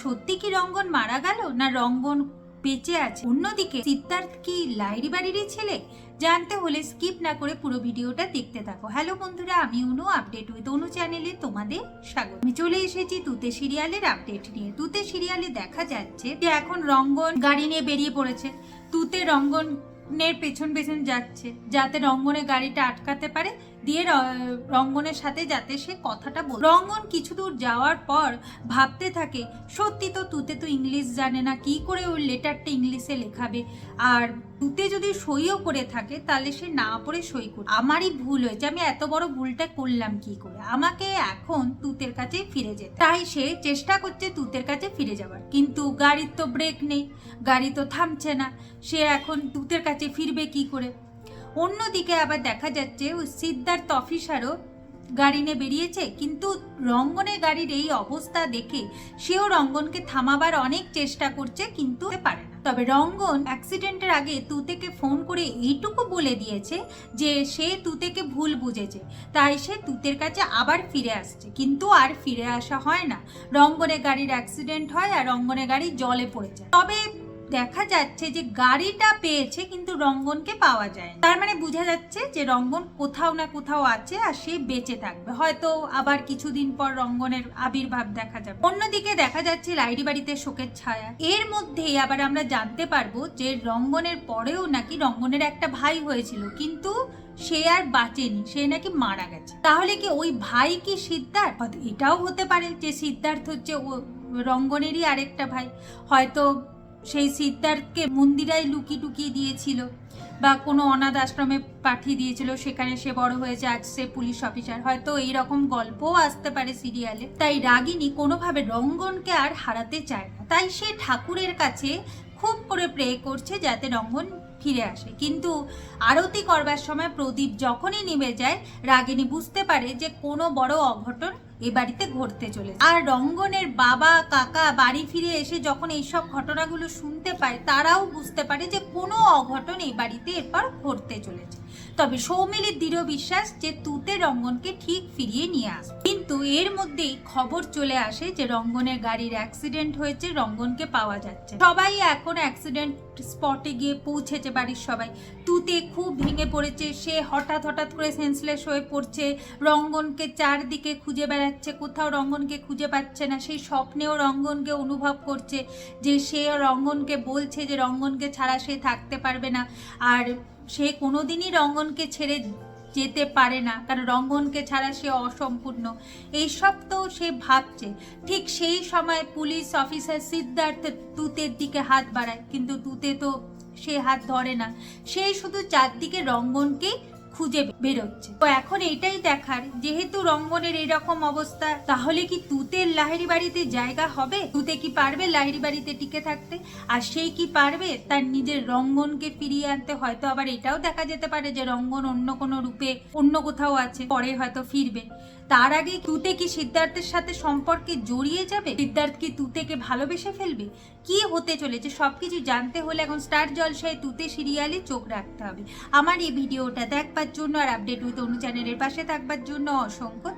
সত্যি কি রঙ্গন মারা গেল না রঙ্গন বেঁচে আছে? অন্যদিকে সিদ্ধার্থ কি লাইরি বাড়িরই ছেলে? জানতে হলে স্কিপ না করে পুরো ভিডিওটা দেখতে থাকো। হ্যালো বন্ধুরা, আমি অনু, আপডেট উইথ অনু চ্যানেলে তোমাদের স্বাগত। আমি চলে এসেছি তুতে সিরিয়ালের আপডেট নিয়ে। তুতে সিরিয়ালে দেখা যাচ্ছে যে এখন রঙ্গন গাড়ি নিয়ে বেরিয়ে পড়েছে। তুতে রঙ্গনের পেছন পেছন যাচ্ছে যাতে রঙ্গনের গাড়িটা আটকাতে পারে, দিয়ে রঙ্গনের সাথে যাতে সে কথাটা বলে। রঙ্গন কিছু দূর যাওয়ার পর ভাবতে থাকে, সত্যি তো তুতে তো ইংলিশ জানে না, কি করে ওর লেটারটা ইংলিশে লেখাবে, আর তুতে যদি সইও করে থাকে তাহলে সে না পড়ে সই করবে। আমারই ভুল হয়েছে, আমি এত বড় ভুলটা করলাম কি করে, আমাকে এখন তুতের কাছে ফিরে যেতে। তাই সে চেষ্টা করছে তুতের কাছে ফিরে যাওয়ার, কিন্তু গাড়ির তো ব্রেক নেই, গাড়ি তো থামছে না, সে এখন তুতের কাছে ফিরবে কি করে। অন্যদিকে আবার দেখা যাচ্ছে ওই সিদ্ধার্থ অফিসারও গাড়ি নিয়ে বেরিয়েছে, কিন্তু রঙ্গনের গাড়ির এই অবস্থা দেখে সেও রঙ্গনকে থামাবার অনেক চেষ্টা করছে, কিন্তু পারে না। তবে রঙ্গন অ্যাক্সিডেন্টের আগে তুতেকে ফোন করে এইটুকু বলে দিয়েছে যে সে তুতেকে ভুল বুঝেছে, তাই সে তুতের কাছে আবার ফিরে আসছে, কিন্তু আর ফিরে আসা হয় না। রঙ্গনের গাড়ির অ্যাক্সিডেন্ট হয় আর রঙ্গনের গাড়ি জলে পড়ে যায়। তবে দেখা যাচ্ছে যে গাড়িটা পেয়েছে কিন্তু রঙ্গনকে পাওয়া যায় না। তার মানে বোঝা যাচ্ছে যে রঙ্গন কোথাও না কোথাও আছে আর সে বেঁচে থাকবে, হয়তো আবার কিছুদিন পর রঙ্গনের আবির্ভাব দেখা যাবে। অন্যদিকে দেখা যাচ্ছে লাইরি বাড়িতে শোকের ছায়া। এর মধ্যেই আবার আমরা জানতে পারবো যে রঙ্গনের পরেও নাকি রঙ্গনের একটা ভাই হয়েছিল, কিন্তু সে আর বাঁচেনি, সে নাকি মারা গেছে। তাহলে কি ওই ভাই কি সিদ্ধার্থ? এটাও হতে পারে যে সিদ্ধার্থ হচ্ছে ও রঙ্গনেরই আরেকটা ভাই, হয়তো সেই সিদ্ধার্থকে মন্দিরায় লুকিয়ে টুকিয়ে দিয়েছিল বা কোনো অনাথ আশ্রমে পাঠিয়ে দিয়েছিল, সেখানে সে বড় হয়েছে, আজ সে পুলিশ অফিসার, হয়তো এইরকম গল্পও আসতে পারে সিরিয়ালে। তাই রাগিনী কোনোভাবে রঙ্গনকে আর হারাতে চায় না, তাই সে ঠাকুরের কাছে খুব করে প্রে করছে যাতে রঙ্গন ফিরে আসে। কিন্তু আরতি করবার সময় প্রদীপ যখনই নিভে যায়, রাগিনী বুঝতে পারে যে কোনো বড় অঘটন এ বাড়িতে ঘটতে চলেছে। আর রঙ্গনের বাবা কাকা বাড়ি ফিরে এসে যখন এইসব ঘটনাগুলো শুনতে পায়, তারাও বুঝতে পারে যে কোনো অঘটন এই বাড়িতে এরপর ঘটতে চলেছে। তবে সৌমিলির দৃঢ় বিশ্বাস যে তুতে রঙ্গনকে ঠিক ফিরিয়ে নিয়ে আসবে। কিন্তু এর মধ্যেই খবর চলে আসে যে রঙ্গনের গাড়ির অ্যাক্সিডেন্ট হয়েছে, রঙ্গনকে পাওয়া যাচ্ছে। সবাই এখন অ্যাক্সিডেন্ট স্পটে গিয়ে পৌঁছেছে, বাড়ির সবাই। তুতে খুব ভেঙে পড়েছে, সে হঠাৎ করে সেন্সলেস হয়ে পড়ছে, রঙ্গনকে চারদিকে খুঁজে বেড়াচ্ছে, কোথাও রঙ্গনকে খুঁজে পাচ্ছে না। সেই স্বপ্নেও রঙ্গনকে অনুভব করছে যে সে রঙ্গনকে বলছে যে রঙ্গনকে ছাড়া সে থাকতে পারবে না, আর সে কোনোদিনই রঙ্গনকে ছেড়ে যেতে পারে না, কারণ রঙ্গনকে ছাড়া সে অসম্পূর্ণ। এইসব তো সে ভাবছে। ঠিক সেই সময় পুলিশ অফিসার সিদ্ধার্থ তুতের দিকে হাত বাড়ায়, কিন্তু তুতে তো সে হাত ধরে না, সে শুধু চারদিকে রঙ্গনকে খুঁজে বেরোচ্ছে। তো এখন এটাই দেখার, যেহেতু রঙ্গনের এরকম অবস্থা, তাহলে কি তুতের লাহিড়ি বাড়িতে জায়গা হবে? তুতে কি পারবে লাহিড়ি বাড়িতে টিকে থাকতে? আর সেই কি পারবে তার নিজের রঙ্গনকে ফিরিয়ে আনতে? হয়তো আবার এটাও দেখা যেতে পারে যে রঙ্গন অন্য কোনো রূপে অন্য কোথাও আছে, পরে হয়তো ফিরবে। তার আগে তুতে কি সিদ্ধার্থের সাথে সম্পর্কে জড়িয়ে যাবে? সিদ্ধার্থ কি তুতেকে ভালোবেসে ফেলবে? কি হতে চলেছে সবকিছু জানতে হলে এখন স্টার জলসায় তুতে সিরিয়ালে চোখ রাখতে হবে। আমার এই ভিডিওটা দেখবার জন্য আর আপডেট উইথ অনু চ্যানেলের পাশে থাকবার জন্য অসংখ্য